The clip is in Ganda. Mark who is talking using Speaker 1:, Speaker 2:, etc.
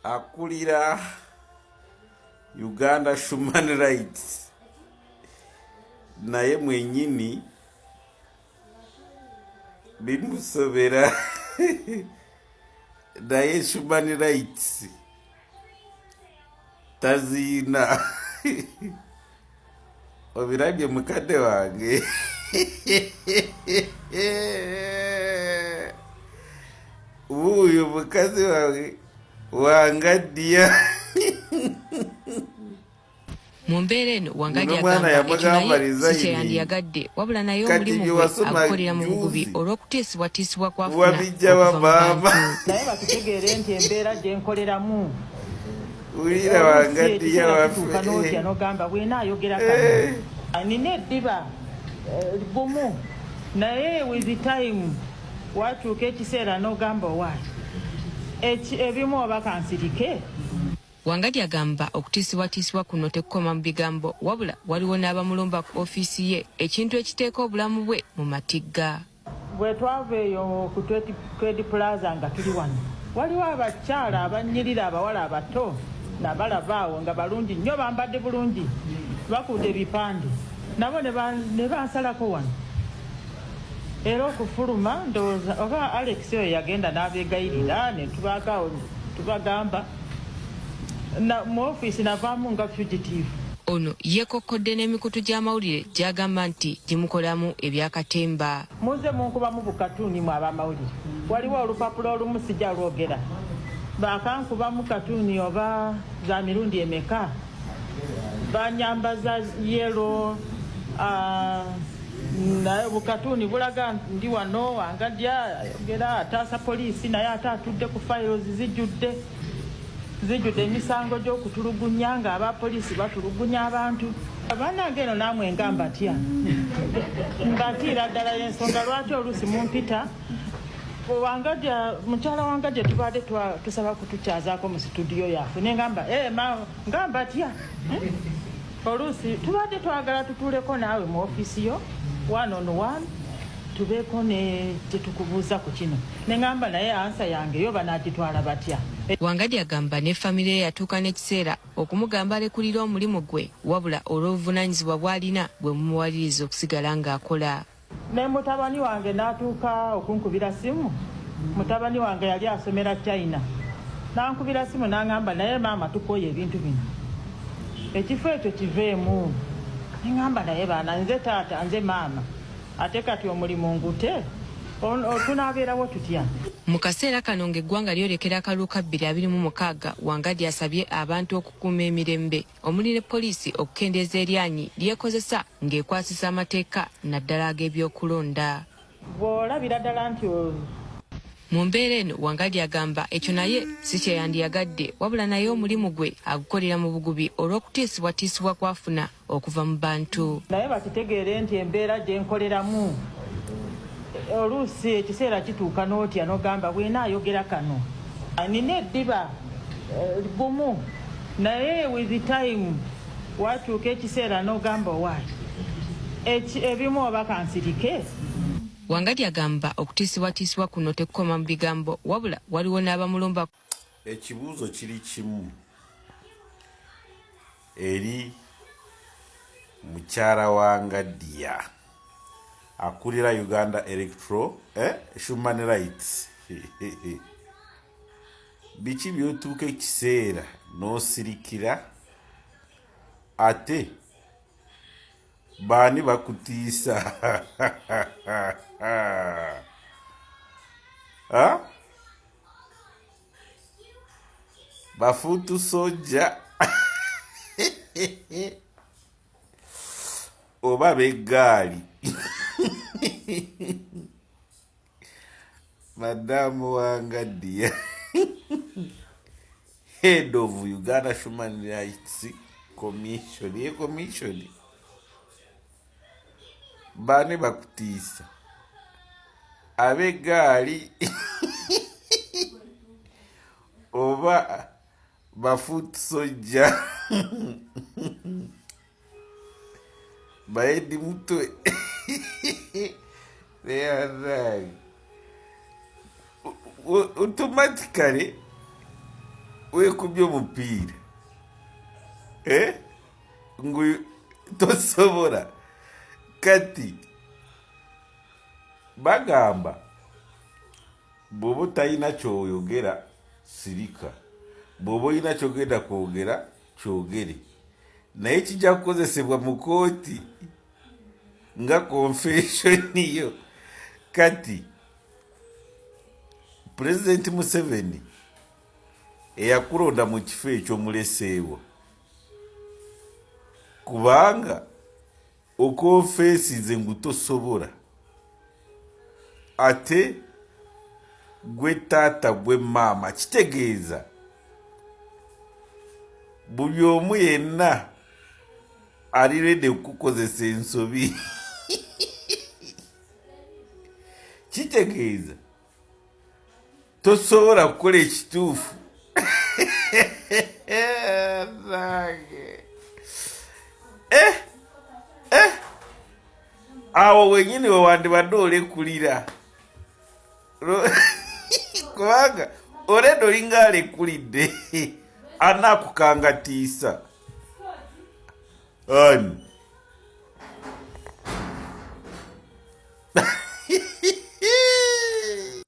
Speaker 1: akulira Uganda Human Rights naye mwenyini bimusobera naye Human Rights tazina obirabye mukadde wange uyu mukazi wawe Wangadya
Speaker 2: mu mbeera eno Wangadya agamba ekyo naye si kyeyandiyagadde wabula naye omulimu gwe agukolera mu bugubi olw'okuteesibwatiisibwa kwafuna okuva mu bantu.
Speaker 3: Naye bakitegeere nti embeera gye nkoleramu
Speaker 1: ulira Wangadya
Speaker 3: waffe n'ogamba bwena ayogera kano nina eddiba gumu naye with time wakyuka ekiseera n'ogamba owaayi ebimu oba kansirike.
Speaker 2: Wangadya agamba okutiisibwatiisibwa kuno tekukoma mu bigambo wabula waliwo n'abamulumba ku ofiisi ye ekintu ekiteeka obulamu bwe mu matigga.
Speaker 3: Bwe twava eyo ku Trade Plaza nga tuli wano waliwo abakyala abanyirira abawala abato nabalaba awo nga balungi nnyo bambadde bulungi bakutte ebipande nabo ne bansalako wano era okufuluma ndowooza oba Alex oyo yagenda n'abeegayirira ne tubagamba mu ofiisi navaamu nga fugitive.
Speaker 2: Ono yeekokkodde n'emikutu gy'amawulire gy'agamba nti gimukolamu ebyakatemba.
Speaker 3: Muze munkubamu bukatuuni mu abamawulire waliwo olupapula olumu sijja lwogera bakankubamu katuuni oba za mirundi emeka banyambaza yero naye bukatuuni bulaga ndi wano Wangadya ayogera ataasa poliisi naye ate atudde ku files zijjudde emisango gy'okutulugunya nga abapoliisi batulugunya abantu. Bannange eno naamwe nga mbatya mbatiira ddala y'ensonga lwaki oluusi mumpita Wangadya mukyala Wangadya tubadde tusaba kutukyazaako mu situdiyo yaffe ne ngamba nga mbatya oluusi tubadde twagala tutuuleko naawe mu ofiisi yo 1-on-1 tubeeko ne tetukubuuza ku kino ne ngamba naye ansa yange yo banaagitwala batya.
Speaker 2: Wangadya agamba ne famire ye yatuuka n'ekiseera okumugamba alekulira omulimu gwe wabula olw'obuvunaanyizibwa bw'alina bwe mumuwaliriza okusigala ng'akola.
Speaker 3: Ne mutabani wange n'atuuka okunkubira simu. Mutabani wange yali asomera China n'ankubira simu n'angamba naye maama tukooye ebintu bino ekifo ekyo kiveemu. Ne ngamba naye baana nze taata nze maama ate kati omulimu ngute tunaabeerawo tutya.
Speaker 2: Mu kaseera kano ng'eggwanga lyolekera akalulu ka 2026 Wangadya asabye abantu okukuuma emirembe omuli ne poliisi okukendeeza eryanyi lyekozesa ng'ekwasisa amateeka naddala ag'ebyokulonda.
Speaker 3: Bw'olabira ddala nti
Speaker 2: mu mbeera eno Wangadya agamba ekyo naye si kyeyandiyagadde wabula naye omulimu gwe agukolera mu bugubi olw'okutiisibwatiisibwa kwafuna okuva mu bantu.
Speaker 3: Naye bakitegeere nti embeera gye nkoleramu oluusi ekiseera kituuka n'otya n'ogamba bwena ayogera kano nina eddiba gumu naye with time wakyuka ekiseera n'ogamba owaayi ebimu oba kansirike.
Speaker 2: Wangadya agamba okutiisibwatiisibwa kuno tekukoma mu bigambo wabula waliwo n'abamulumba.
Speaker 1: Ekibuuzo kiri kimu eri mukyala Wangadya akulira Uganda Human Rights biki byotuuka ekiseera n'osirikira ate baani bakutiisa bafuutu sojja oba b'eggaali Madamu Wangadya head of Uganda Human Rights Commission baani bakutiisa ab'eggaali oba bafuutu sojja baedi mutwe they are right. Automatically weekubye omupiira ngu tosobola kati bagamba bw'oba talina kyoyogera sirika, bw'oba olina kyogenda kwogera kyogere, naye kijja kukozesebwa mu kooti nga confession yo. Kati Pulezidenti Museveni eyakulonda mu kifo ekyo muleseewo, kubanga okonfesize ngu tosobola, ate gwe taata gwe maama, kitegeeza buli omu yenna ali ready okukozesa ensobi. Kitegeeza tosobola kukola ekituufu. Awo wenyini wewandibadde olekulira kubanga oleda olinga alekulidde anaakukangatiisa ani